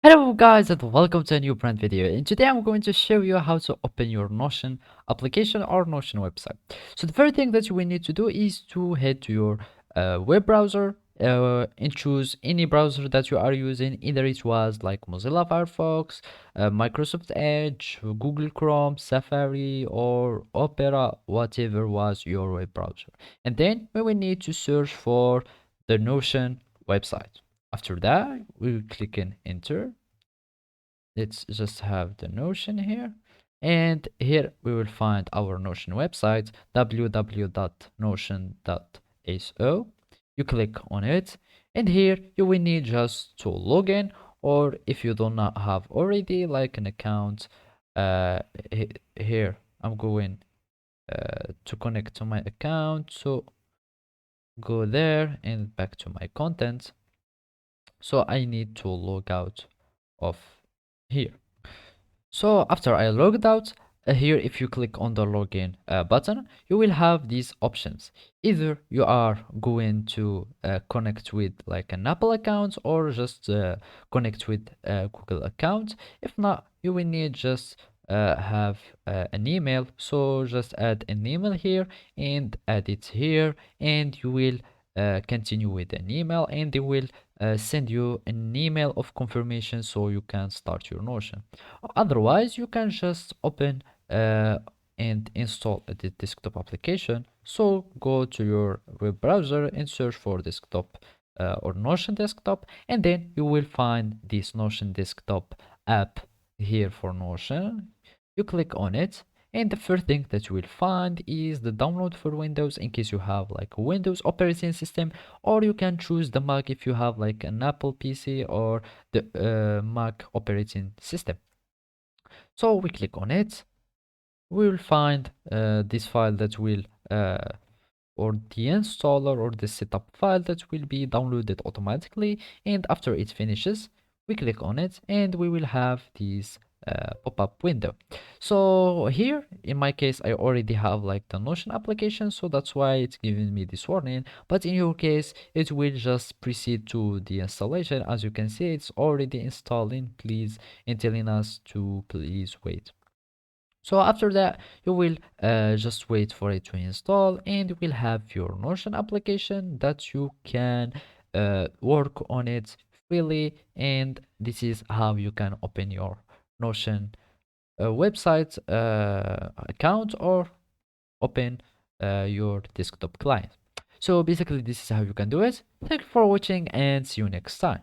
Hello guys and welcome to a new brand video, and today I'm going to show you how to open your Notion application or Notion website. So the first thing that you will need to do is to head to your web browser and choose any browser that you are using. Either it was like Mozilla Firefox, Microsoft Edge, Google Chrome, Safari or Opera, whatever was your web browser. And then we will need to search for the Notion website. After that, we will click in enter. Let's just have the Notion here. And here we will find our Notion website, www.notion.so. You click on it, and here you will need just to log in, or if you do not have already like an account, here I'm going to connect to my account. So go there and back to my content. So I need to log out of here. So after I logged out, here if you click on the login button, you will have these options. Either you are going to connect with like an Apple account or just connect with a Google account. If not, you will need just have an email. So just add an email here and add it here, and you will continue with an email, and they will send you an email of confirmation so you can start your Notion. Otherwise, you can just open and install the desktop application. So go to your web browser and search for desktop or Notion desktop, and then you will find this Notion desktop app here for Notion. You click on it, and the first thing that you will find is the download for Windows in case you have like a Windows operating system, or you can choose the Mac if you have like an Apple PC or the Mac operating system. So we click on it. We will find this file that will or the installer or the setup file that will be downloaded automatically, and after it finishes we click on it and we will have this pop-up window. So here in my case I already have like the Notion application, so that's why it's giving me this warning, but in your case it will just proceed to the installation. As you can see, it's already installing, please, and telling us to please wait. So after that, you will just wait for it to install, and you will have your Notion application that you can work on it freely. And this is how you can open your Notion website account or open your desktop client. So basically, this is how you can do it. Thank you for watching and see you next time.